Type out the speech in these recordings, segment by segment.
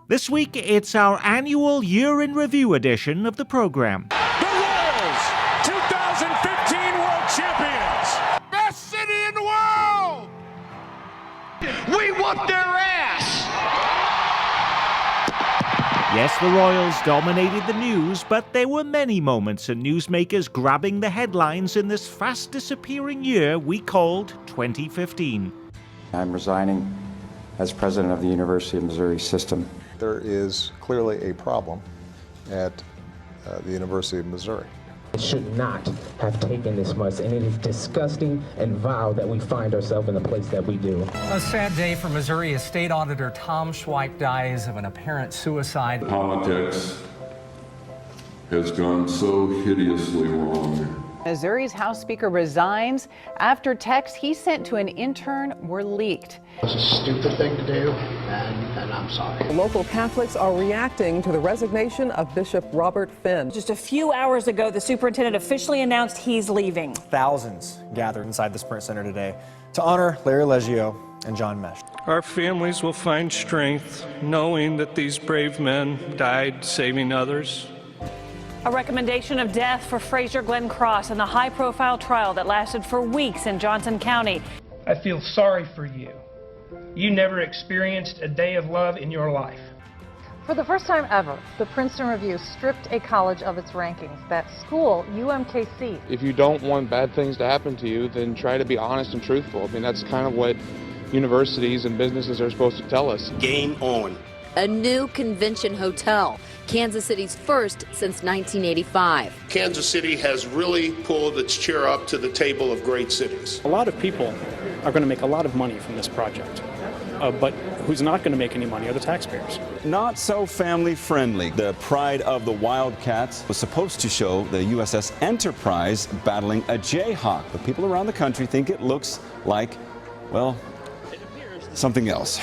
This week, it's our annual Year in Review edition of the program. The Royals, 2015 World Champions! Best city in the world! We want their ass! Yes, the Royals dominated the news, but there were many moments and newsmakers grabbing the headlines in this fast-disappearing year we called 2015. I'm resigning as president of the University of Missouri System. There is clearly a problem at the University of Missouri. It should not have taken this much, and it is disgusting and vile that we find ourselves in the place that we do. A sad day for Missouri as State Auditor Tom Schweik dies of an apparent suicide. Politics has gone so hideously wrong. Missouri's House Speaker resigns after texts he sent to an intern were leaked. It was a stupid thing to do, and I'm sorry. Local Catholics are reacting to the resignation of Bishop Robert Finn. Just a few hours ago, the superintendent officially announced he's leaving. Thousands gathered inside the Sprint Center today to honor Larry Leggio and John Mesh. Our families will find strength knowing that these brave men died saving others. A recommendation of death for Frazier Glenn Cross in the high-profile trial that lasted for weeks in Johnson County. I feel sorry for you. You never experienced a day of love in your life. For the first time ever, the Princeton Review stripped a college of its rankings. That school, UMKC. If you don't want bad things to happen to you, then try to be honest and truthful. I mean, that's kind of what universities and businesses are supposed to tell us. Game on. A new convention hotel, Kansas City's first since 1985. Kansas City has really pulled its chair up to the table of great cities. A lot of people are going to make a lot of money from this project, but who's not going to make any money are the taxpayers. Not so family friendly. The Pride of the Wildcats was supposed to show the USS Enterprise battling a Jayhawk, but people around the country think it looks like, well, something else.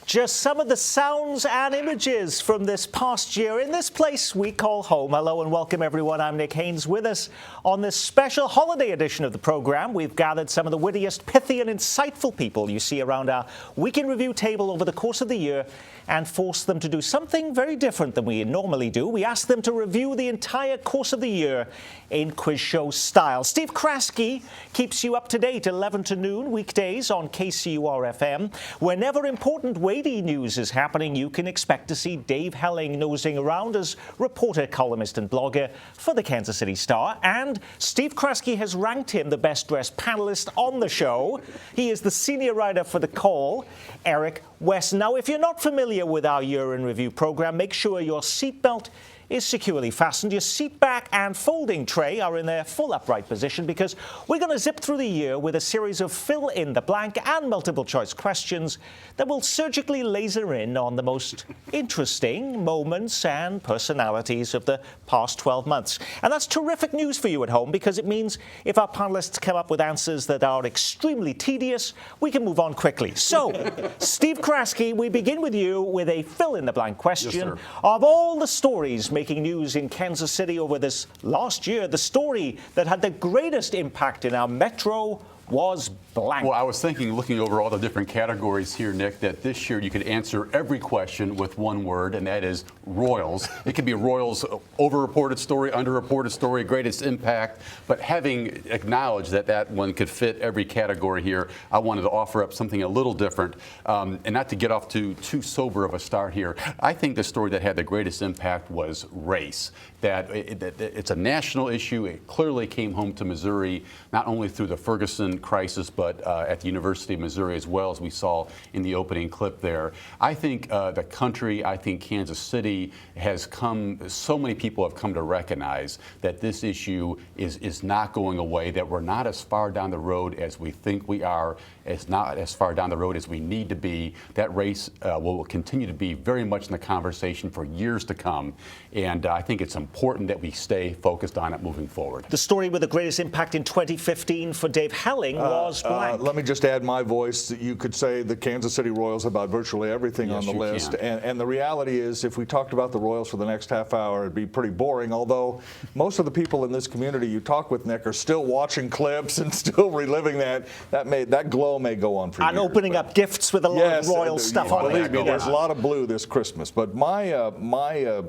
Just some of the sounds and images from this past year in this place we call home. Hello and welcome everyone. I'm Nick Haynes. With us on this special holiday edition of the program, we've gathered some of the wittiest, pithy and insightful people you see around our Week in Review table over the course of the year and forced them to do something very different than we normally do. We asked them to review the entire course of the year in quiz show style. Steve Kraske keeps you up to date 11 to noon weekdays on KCUR-FM. Whenever important weighty news is happening, you can expect to see Dave Helling nosing around as reporter, columnist and blogger for the Kansas City Star. And Steve Kraske has ranked him the best-dressed panelist on the show. He is the senior writer for The Call, Eric Wesson. Now, if you're not familiar with our Year in Review program, make sure your seatbelt is securely fastened. Your seat back and folding tray are in their full upright position because we're going to zip through the year with a series of fill-in-the-blank and multiple-choice questions that will surgically laser in on the most interesting moments and personalities of the past 12 months. And that's terrific news for you at home because it means if our panelists come up with answers that are extremely tedious, we can move on quickly. So, Steve Kraske, we begin with you with a fill-in-the-blank question. Yes, of all the stories making news in Kansas City over this last year, the story that had the greatest impact in our metro was blank. Well, I was thinking, looking over all the different categories here, Nick, that this year you could answer every question with one word, and that is Royals. It could be Royals over-reported story, under-reported story, greatest impact, but having acknowledged that that one could fit every category here, I wanted to offer up something a little different, and not to get off to too sober of a start here. I think the story that had the greatest impact was race. That it's a national issue. It clearly came home to Missouri, not only through the Ferguson crisis, but at the University of Missouri as well, as we saw in the opening clip there. I think the country, I think Kansas City has come, so many people have come to recognize that this issue is not going away, that we're not as far down the road as we think we are, as not as far down the road as we need to be. That race will continue to be very much in the conversation for years to come, and I think it's important that we stay focused on it moving forward. The story with the greatest impact in 2015 for Dave Helling feeling was blank. Let me just add my voice. You could say the Kansas City Royals about virtually everything on the list. And the reality is, if we talked about the Royals for the next half hour, it'd be pretty boring, although most of the people in this community you talk with, Nick, are still watching clips and still reliving that. That glow may go on for years. And opening up gifts with a lot of Royal stuff on it. Believe me, there's a lot of blue this Christmas. But my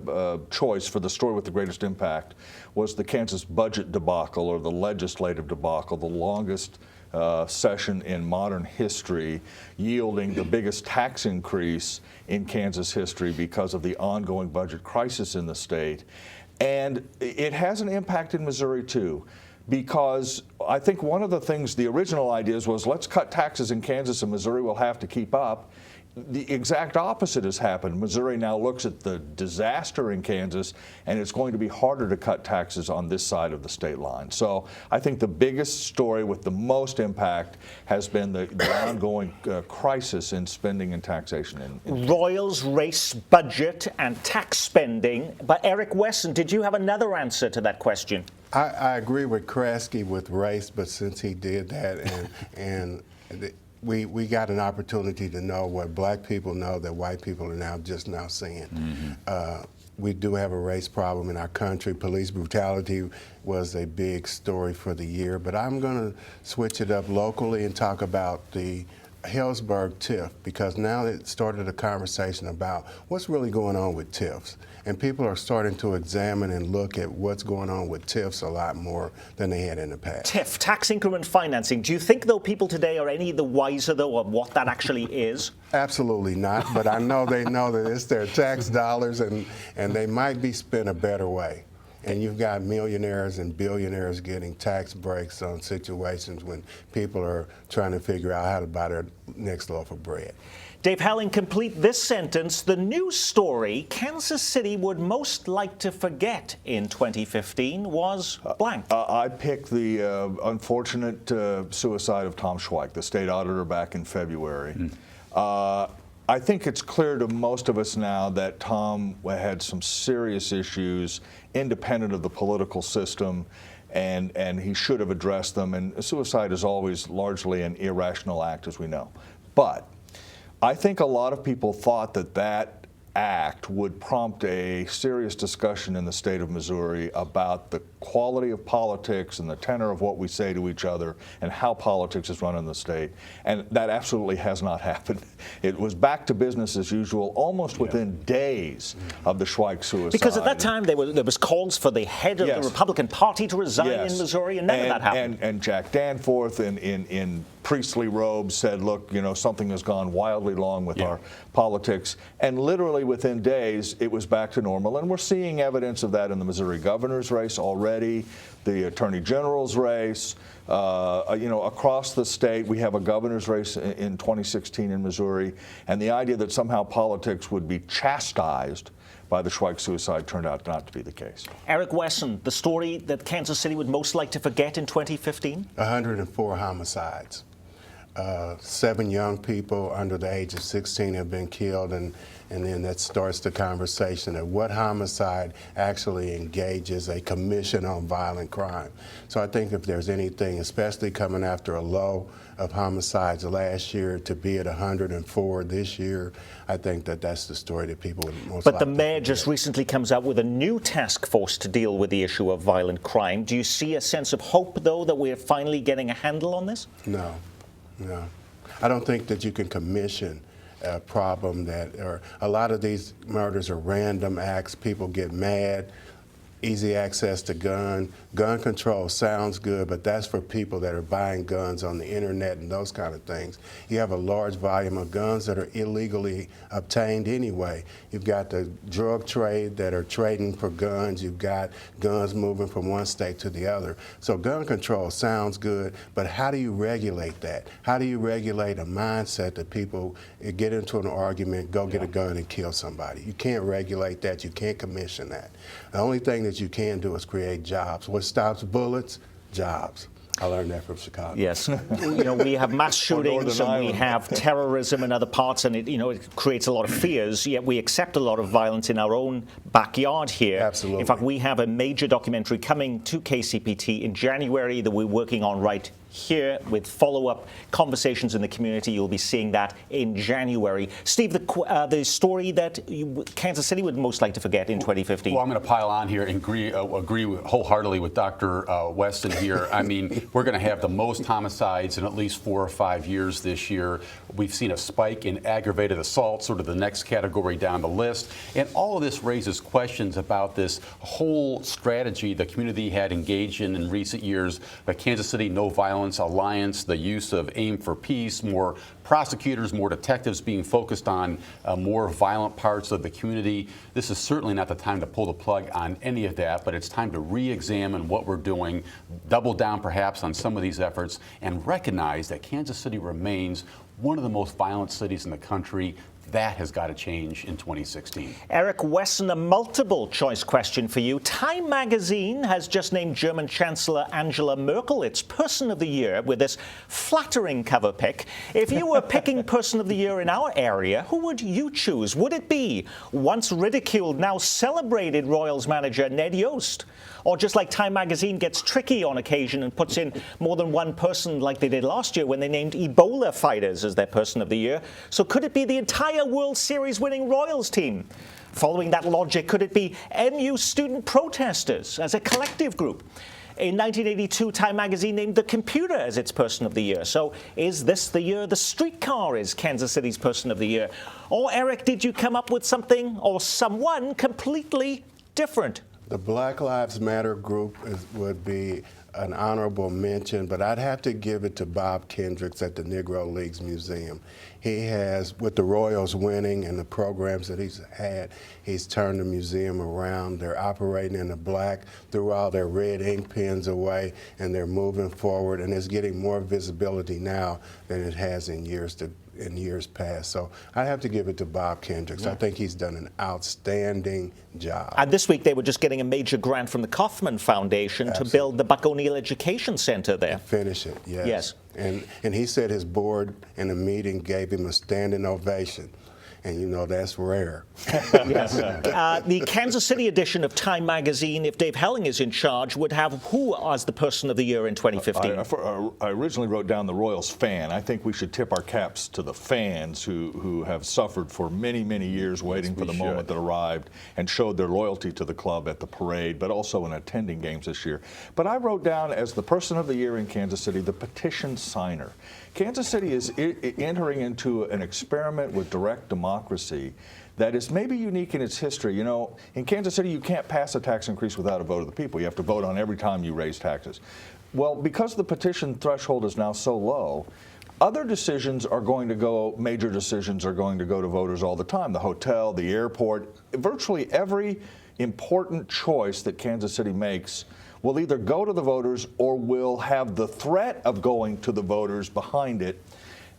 choice for the story with the greatest impact was the Kansas budget debacle, or the legislative debacle, the longest session in modern history, yielding the biggest tax increase in Kansas history because of the ongoing budget crisis in the state. And it has an impact in Missouri, too, because I think one of the things, the original ideas was, let's cut taxes in Kansas and Missouri will have to keep up. The exact opposite has happened. Missouri now looks at the disaster in Kansas, and it's going to be harder to cut taxes on this side of the state line. So I think the biggest story with the most impact has been the ongoing crisis in spending and taxation. Royals race budget and tax spending. But Eric Wesson, did you have another answer to that question? I agree with Kresge with race, but since he did that, we got an opportunity to know what black people know that white people are just now seeing. We do have a race problem in our country. Police brutality was a big story for the year, but I'm going to switch it up locally and talk about the Hillsburg TIF, because now it started a conversation about what's really going on with TIFs. And people are starting to examine and look at what's going on with TIFs a lot more than they had in the past. TIF, tax increment financing. Do you think, though, people today are any the wiser, though, of what that actually is? Absolutely not, but I know they know that it's their tax dollars, and they might be spent a better way. And you've got millionaires and billionaires getting tax breaks on situations when people are trying to figure out how to buy their next loaf of bread. Dave Helling, complete this sentence. The news story Kansas City would most like to forget in 2015 was blank. I picked the unfortunate suicide of Tom Schweich, the state auditor, back in February. I think it's clear to most of us now that Tom had some serious issues independent of the political system, and he should have addressed them. And suicide is always largely an irrational act, as we know. But I think a lot of people thought that act would prompt a serious discussion in the state of Missouri about the quality of politics and the tenor of what we say to each other and how politics is run in the state. And that absolutely has not happened. It was back to business as usual almost within days of the Schweich suicide. Because at that time there was calls for the head of the Republican Party to resign in Missouri, and none of that happened. And Jack Danforth in priestly robes said, look, something has gone wildly wrong with our politics. And literally within days, it was back to normal. And we're seeing evidence of that in the Missouri governor's race already, the attorney general's race. Across the state, we have a governor's race in 2016 in Missouri. And the idea that somehow politics would be chastised by the Schweich suicide turned out not to be the case. Eric Wesson, the story that Kansas City would most like to forget in 2015? 104 homicides. 7 young people under the age of 16 have been killed, and then that starts the conversation of what homicide actually engages a commission on violent crime. So I think if there's anything, especially coming after a low of homicides last year, to be at 104 this year, I think that's the story that people would most But the mayor just recently comes out with a new task force to deal with the issue of violent crime. Do you see a sense of hope, though, that we're finally getting a handle on this? No. I don't think that you can commission a problem or a lot of these murders are random acts. People get mad, easy access to gun control sounds good, but that's for people that are buying guns on the internet and those kind of things. You have a large volume of guns that are illegally obtained anyway. You've got the drug trade that are trading for guns. You've got guns moving from one state to the other. So gun control sounds good, but how do you regulate that? How do you regulate a mindset that people get into an argument, go get a gun and kill somebody? You can't regulate that. You can't commission that. The only thing that you can do is create jobs. What stops bullets? Jobs. I learned that from Chicago. Yes. We have mass shootings and we have terrorism in other parts, and it creates a lot of fears, yet we accept a lot of violence in our own backyard here. Absolutely. In fact, we have a major documentary coming to KCPT in January that we're working on right here with follow-up conversations in the community. You'll be seeing that in January. Steve, the story that Kansas City would most like to forget in 2015. Well, I'm going to pile on here and agree wholeheartedly with Dr. Weston here. I mean, we're going to have the most homicides in at least 4 or 5 years this year. We've seen a spike in aggravated assault, sort of the next category down the list. And all of this raises questions about this whole strategy the community had engaged in recent years, the Kansas City No Violence Alliance, the use of Aim for Peace, more prosecutors, more detectives being focused on more violent parts of the community. This is certainly not the time to pull the plug on any of that, but it's time to re-examine what we're doing, double down perhaps on some of these efforts, and recognize that Kansas City remains one of the most violent cities in the country. That has got to change in 2016. Eric Wesson, a multiple choice question for you. Time magazine has just named German Chancellor Angela Merkel its Person of the Year with this flattering cover pick. If you were picking Person of the Year in our area, who would you choose? Would it be once ridiculed, now celebrated Royals manager Ned Yost? Or just like Time magazine gets tricky on occasion and puts in more than one person like they did last year when they named Ebola fighters as their Person of the Year. So could it be the entire World Series winning Royals team? Following that logic, could it be MU student protesters as a collective group? In 1982, Time magazine named the computer as its Person of the Year. So is this the year the streetcar is Kansas City's Person of the Year? Or, Eric, did you come up with something or someone completely different? The Black Lives Matter group would be an honorable mention, but I'd have to give it to Bob Kendricks at the Negro Leagues Museum. He has, with the Royals winning and the programs that he's had, he's turned the museum around. They're operating in the black, threw all their red ink pens away, and they're moving forward, and it's getting more visibility now than it has in years past. So I'd have to give it to Bob Kendricks. Yeah. I think he's done an outstanding job. And this week they were just getting a major grant from the Kauffman Foundation to build the Buck O'Neill Education Center there. Finish it, yes. Yes. And he said his board in a meeting gave him a standing ovation. And you know that's rare. Yes. The Kansas City edition of Time magazine, if Dave Helling is in charge, would have who as the Person of the Year in 2015? I originally wrote down the Royals fan. I think we should tip our caps to the fans who have suffered for many, many years waiting for the moment that arrived and showed their loyalty to the club at the parade, but also in attending games this year. But I wrote down as the Person of the Year in Kansas City, the petition signer. Kansas City is entering into an experiment with direct democracy that is maybe unique in its history. You know, in Kansas City, you can't pass a tax increase without a vote of the people. You have to vote on every time you raise taxes. Well, because the petition threshold is now so low, other decisions are going to go, major decisions are going to go to voters all the time. The hotel, the airport, virtually every important choice that Kansas City makes will either go to the voters or will have the threat of going to the voters behind it.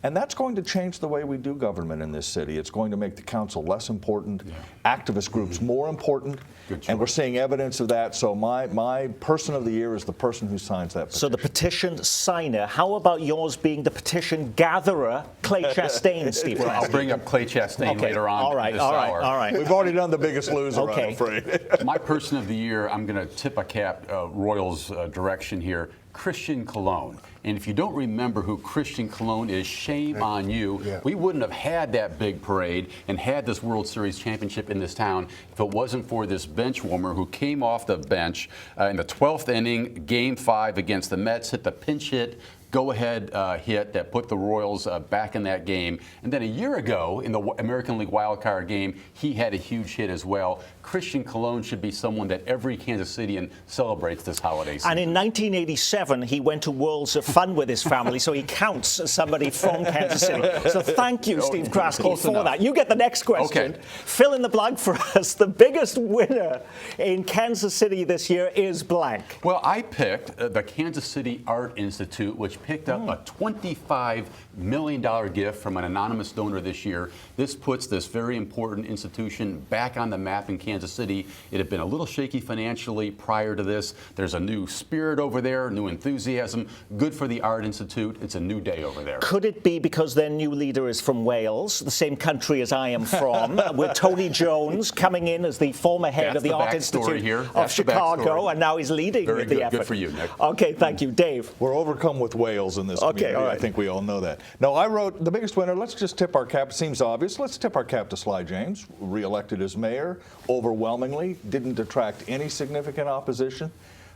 And that's going to change the way we do government in this city. It's going to make the council less important, activist groups more important, and we're seeing evidence of that. So my Person of the Year is the person who signs that petition. So the petition signer. How about yours being the petition gatherer, Clay Chastain, Steve? Well, I'll bring up Clay Chastain later on. All right. We've already done the biggest loser, I'm afraid. My Person of the Year, I'm going to tip a cap Royals direction here. Christian Colon. And if you don't remember who Christian Colon is, shame on you. Yeah. We wouldn't have had that big parade and had this World Series championship in this town if it wasn't for this bench warmer who came off the bench in the 12th inning, Game 5 against the Mets, hit the pinch hit, go-ahead hit that put the Royals back in that game. And then a year ago, in the American League wildcard game, he had a huge hit as well. Christian Colon should be someone that every Kansas Cityan celebrates this holiday season. And in 1987, he went to Worlds of Fun with his family, so he counts as somebody from Kansas City. So thank you, Steve Kraske, for that. You get the next question. Okay. Fill in the blank for us. The biggest winner in Kansas City this year is blank. Well, I picked the Kansas City Art Institute, which picked up a $25 million gift from an anonymous donor this year. This puts this very important institution back on the map in Kansas City. It had been a little shaky financially prior to this. There's a new spirit over there, new enthusiasm. Good for the Art Institute. It's a new day over there. Could it be because their new leader is from Wales, the same country as I am from, with Tony Jones coming in as the former head of the Art Institute of Chicago, and now he's leading the effort. Good for you, Nick. Okay, thank you. Dave. We're overcome with whales in this Okay, community. all right. I think we all know that. No, I wrote the biggest winner. Let's just tip our cap. Seems obvious. Let's tip our cap to Sly James, reelected as mayor, overwhelmingly, didn't attract any significant opposition.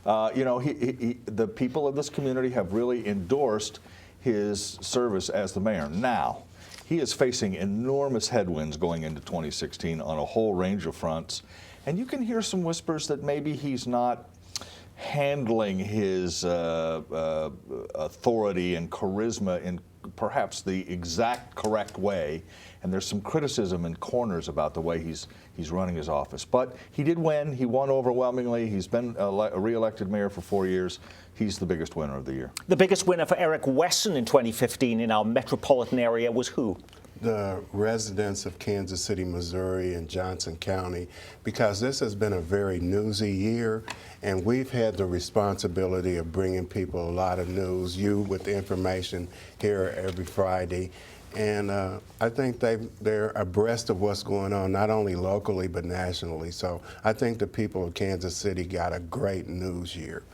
You know, the people of this community have really endorsed his service as the mayor. Now, he is facing enormous headwinds going into 2016 on a whole range of fronts. And you can hear some whispers that maybe he's not handling his authority and charisma in perhaps the exact correct way. And there's some criticism in corners about the way he's running his office. But he did win. He won overwhelmingly. He's been a re-elected mayor for 4 years. He's the biggest winner of the year. The biggest winner for Eric Wesson in 2015 in our metropolitan area was who? The residents of Kansas City, Missouri and Johnson County, because this has been a very newsy year, and we've had the responsibility of bringing people a lot of news, you with the information here every Friday. And I think they're abreast of what's going on, not only locally, but nationally. So I think the people of Kansas City got a great news year.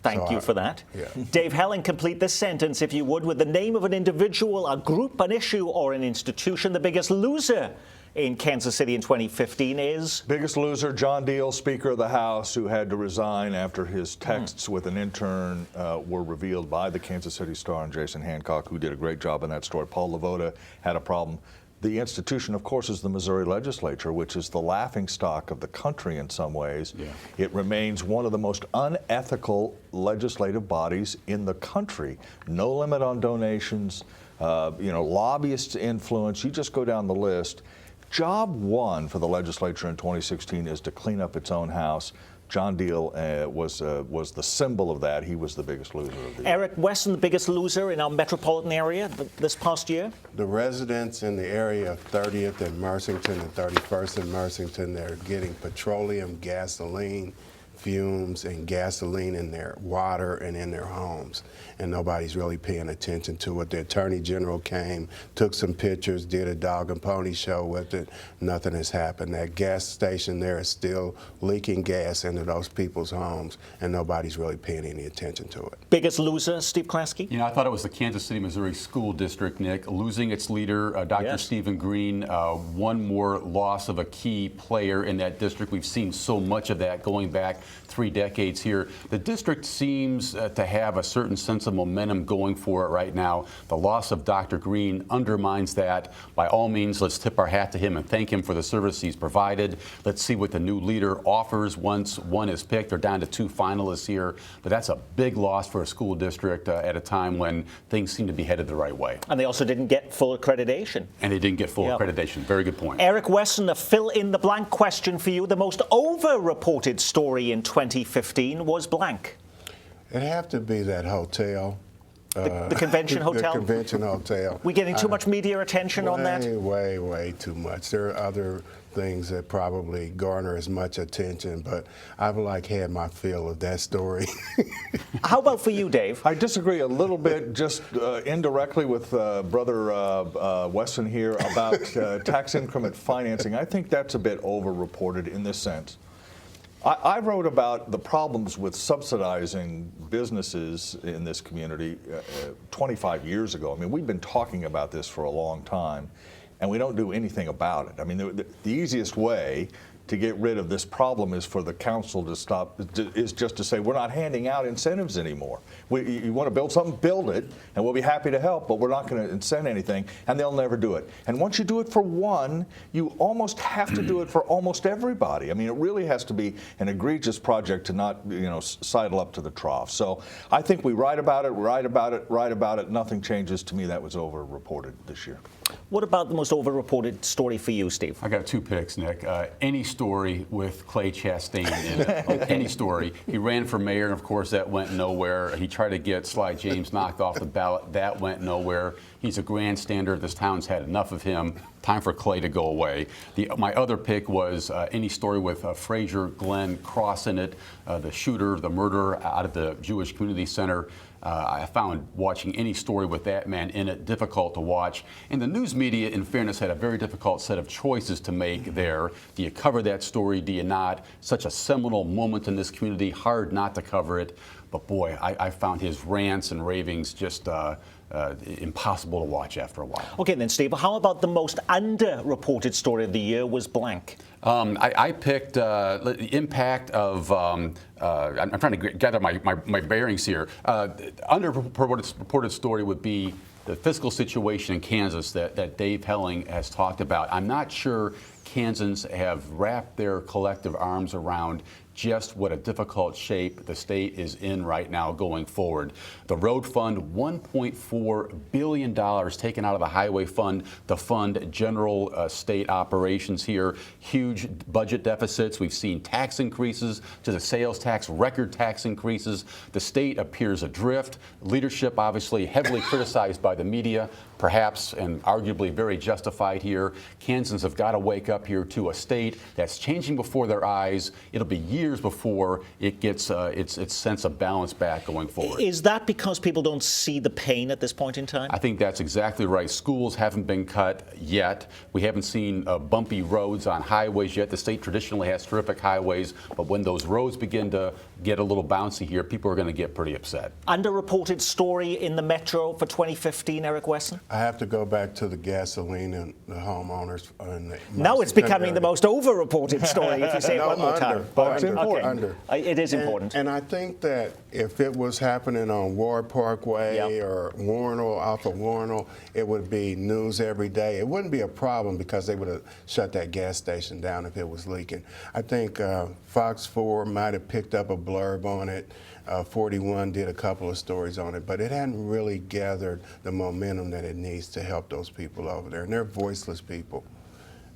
Thank you for that. Yeah. Dave Helling, complete this sentence, if you would, with the name of an individual, a group, an issue, or an institution. The biggest loser in Kansas City in 2015 is? Biggest loser, John Deal, Speaker of the House, who had to resign after his texts with an intern were revealed by the Kansas City Star and Jason Hancock, who did a great job in that story. Paul Lavoda had a problem. The institution, of course, is the Missouri legislature, which is the laughingstock of the country in some ways. Yeah. It remains one of the most unethical legislative bodies in the country. No limit on donations, you know, lobbyists' influence. You just go down the list. Job one for the legislature in 2016 is to clean up its own house. John Deal was the symbol of that. He was the biggest loser of the year. Eric Wesson, the biggest loser in our metropolitan area this past year? The residents in the area of 30th and Mercington and 31st and Mercington, they're getting petroleum, gasoline, fumes and gasoline in their water and in their homes, and nobody's really paying attention to it. The Attorney General came, took some pictures, did a dog and pony show with it. Nothing has happened. That gas station there is still leaking gas into those people's homes, and nobody's really paying any attention to it. Biggest loser, Steve Klasky? You know, I thought it was the Kansas City, Missouri School District, Nick, losing its leader, Dr. Yes. Stephen Green. One more loss of a key player in that district. We've seen so much of that going back 3 decades here. The district seems to have a certain sense of momentum going for it right now. The loss of Dr. Green undermines that. By all means, let's tip our hat to him and thank him for the service he's provided. Let's see what the new leader offers once one is picked. They're down to 2 finalists here, but that's a big loss for a school district at a time when things seem to be headed the right way. And they also didn't get full accreditation. And they didn't get full accreditation. Very good point. Eric Wesson, a fill-in-the-blank question for you. The most over-reported story in 2015 was blank. It'd have to be that hotel. The convention hotel? The convention hotel. We getting too much media attention on that? Way too much. There are other things that probably garner as much attention, but I've had my fill of that story. How about for you, Dave? I disagree a little bit, just indirectly with Brother Wesson here about tax increment financing. I think that's a bit over-reported in this sense. I wrote about the problems with subsidizing businesses in this community 25 years ago. I mean, we've been talking about this for a long time, and we don't do anything about it. I mean, the easiest way to get rid of this problem is for the council to stop, is just to say, we're not handing out incentives anymore. You want to build something, build it, and we'll be happy to help, but we're not going to incent anything, and they'll never do it. And once you do it for one, you almost have to do it for almost everybody. I mean, it really has to be an egregious project to not, sidle up to the trough. So I think we write about it, nothing changes. To me, that was over-reported this year. What about the most over-reported story for you, Steve? I got 2 picks, Nick. Any story with Clay Chastain in it. Any story. He ran for mayor, and of course that went nowhere. He tried to get Sly James knocked off the ballot. That went nowhere. He's a grandstander. This town's had enough of him. Time for Clay to go away. My other pick was any story with Frazier Glenn Cross in it, the shooter, the murderer out of the Jewish Community Center. I found watching any story with that man in it difficult to watch. And the news media, in fairness, had a very difficult set of choices to make there. Do you cover that story? Do you not? Such a seminal moment in this community, hard not to cover it. But boy, I found his rants and ravings just impossible to watch after a while. Okay, then, Steve, how about the most underreported story of the year was blank? I picked the impact of, I'm trying to gather my bearings here. Underreported story would be the fiscal situation in Kansas that Dave Helling has talked about. I'm not sure Kansans have wrapped their collective arms around just what a difficult shape the state is in right now going forward. The road fund, $1.4 billion taken out of the highway fund to fund general state operations here. Huge budget deficits. We've seen tax increases to the sales tax, record tax increases. The state appears adrift. Leadership obviously heavily criticized by the media, perhaps and arguably very justified here. Kansans have got to wake up here to a state that's changing before their eyes. It'll be years before it gets its sense of balance back going forward. Is that because people don't see the pain at this point in time? I think that's exactly right. Schools haven't been cut yet. We haven't seen bumpy roads on highways yet. The state traditionally has terrific highways, but when those roads begin to get a little bouncy here, people are going to get pretty upset. Underreported story in the Metro for 2015, Eric Wesson? I have to go back to the gasoline and the homeowners. Now it's becoming the most overreported story, if you say it one more time. But Under. It is important. And I think that if it was happening on Ward Parkway or Warnell, off of Warnell, it would be news every day. It wouldn't be a problem because they would have shut that gas station down if it was leaking. I think Fox 4 might have picked up a blurb on it. 41 did a couple of stories on it, but it hadn't really gathered the momentum that it needs to help those people over there. And they're voiceless people.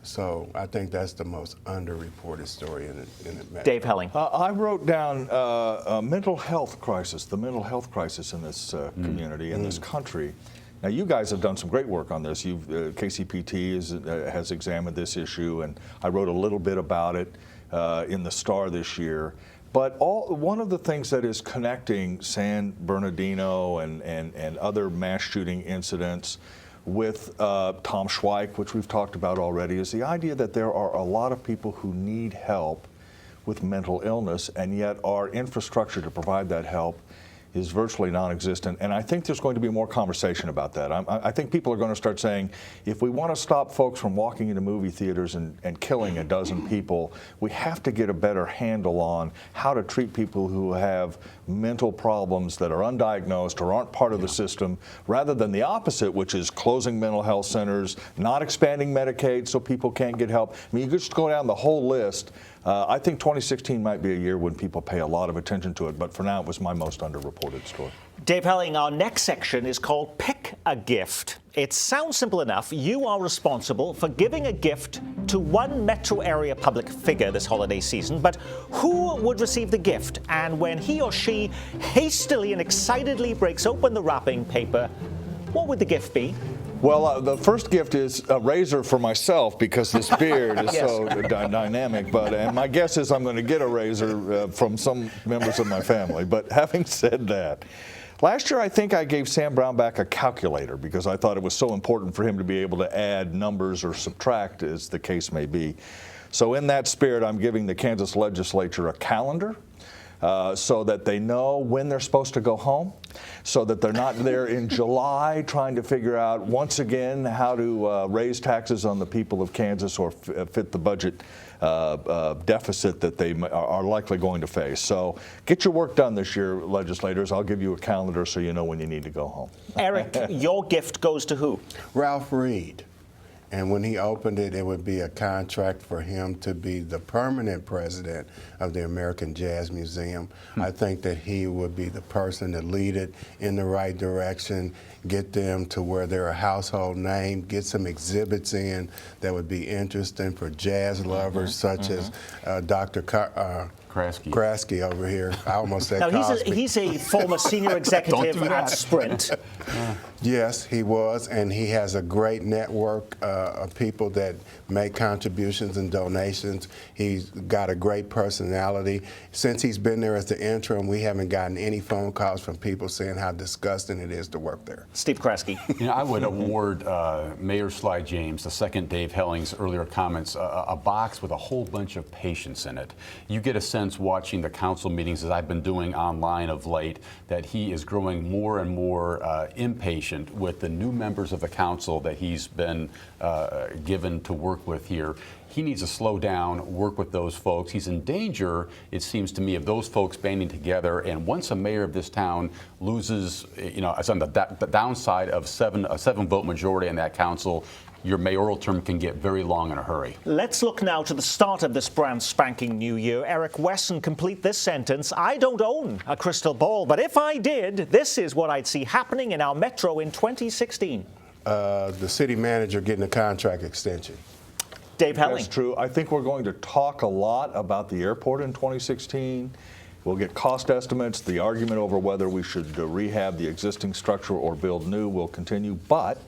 So I think that's the most underreported story in it. Dave Helling. I wrote down a mental health crisis, the mental health crisis in this community, in this country. Now, you guys have done some great work on this. KCPT has examined this issue, and I wrote a little bit about it in the Star this year. But one of the things that is connecting San Bernardino and other mass shooting incidents with Tom Schweich, which we've talked about already, is the idea that there are a lot of people who need help with mental illness, and yet our infrastructure to provide that help is virtually non-existent. And I think there's going to be more conversation about that. I think people are going to start saying, if we want to stop folks from walking into movie theaters and killing a dozen people, we have to get a better handle on how to treat people who have mental problems that are undiagnosed or aren't part of the system, rather than the opposite, which is closing mental health centers, not expanding Medicaid so people can't get help. I mean, you could just go down the whole list. I think 2016 might be a year when people pay a lot of attention to it, but for now it was my most underreported story. Dave Helling, our next section is called Pick a Gift. It sounds simple enough. You are responsible for giving a gift to one metro area public figure this holiday season, but who would receive the gift? And when he or she hastily and excitedly breaks open the wrapping paper, what would the gift be? Well, the first gift is a razor for myself because this beard is so dynamic. And my guess is I'm going to get a razor from some members of my family. But having said that, last year I think I gave Sam Brownback a calculator because I thought it was so important for him to be able to add numbers or subtract, as the case may be. So in that spirit, I'm giving the Kansas legislature a calendar. So that they know when they're supposed to go home, so that they're not there in July trying to figure out once again how to raise taxes on the people of Kansas or fit the budget deficit that they are likely going to face. So get your work done this year, legislators. I'll give you a calendar so you know when you need to go home. Eric, your gift goes to who? Ralph Reed. And when he opened it, it would be a contract for him to be the permanent president of the American Jazz Museum. I think that he would be the person to lead it in the right direction, get them to where they're a household name, get some exhibits in that would be interesting for jazz lovers, such as Dr. Kraske over here. I almost said Cosby. He's a former senior executive at Sprint. Yes, he was, and he has a great network of people that make contributions and donations. He's got a great personality. Since he's been there as the interim, we haven't gotten any phone calls from people saying how disgusting it is to work there. Steve Kresge. I would award Mayor Sly James, the second Dave Helling's earlier comments, a box with a whole bunch of patience in it. You get a sense watching the council meetings, as I've been doing online of late, that he is growing more and more impatient with the new members of the council that he's been given to work with here. He needs to slow down, work with those folks. He's in danger, it seems to me, of those folks banding together. And once a mayor of this town loses, it's on the downside of a 7-vote majority in that council, your mayoral term can get very long in a hurry. Let's look now to the start of this brand spanking new year. Eric Wesson, complete this sentence. I don't own a crystal ball, but if I did, this is what I'd see happening in our metro in 2016. The city manager getting a contract extension. Dave Helling. That's true. I think we're going to talk a lot about the airport in 2016. We'll get cost estimates. The argument over whether we should rehab the existing structure or build new will continue, but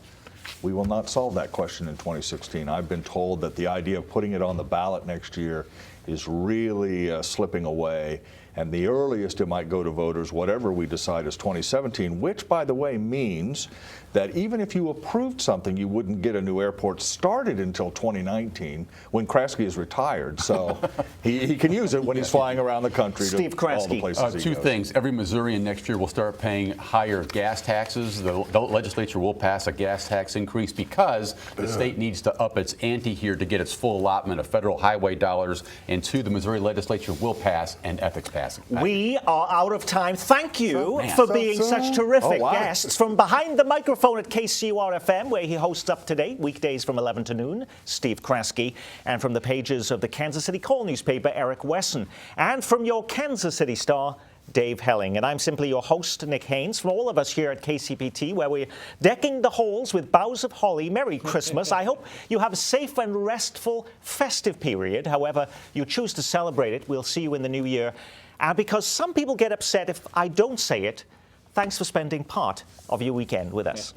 we will not solve that question in 2016. I've been told that the idea of putting it on the ballot next year is really slipping away. And the earliest it might go to voters, whatever we decide, is 2017, which, by the way, means that even if you approved something, you wouldn't get a new airport started until 2019, when Kresge is retired. So he can use it when he's flying around the country to all the places he Two goes. things. Every Missourian next year will start paying higher gas taxes. The legislature will pass a gas tax increase because the state needs to up its ante here to get its full allotment of federal highway dollars. And two, the Missouri legislature will pass an ethics pass. We are out of time. Thank you man. for being such terrific Oh, wow. guests. From behind the microphone at KCUR-FM, where he hosts Up to Date, weekdays from 11 to noon, Steve Kresge. And from the pages of the Kansas City Call newspaper, Eric Wesson. And from your Kansas City Star, Dave Helling. And I'm simply your host, Nick Haynes, from all of us here at KCPT, where we're decking the halls with boughs of holly. Merry Christmas. I hope you have a safe and restful festive period. However you choose to celebrate it, we'll see you in the new year. And because some people get upset if I don't say it, thanks for spending part of your weekend with us.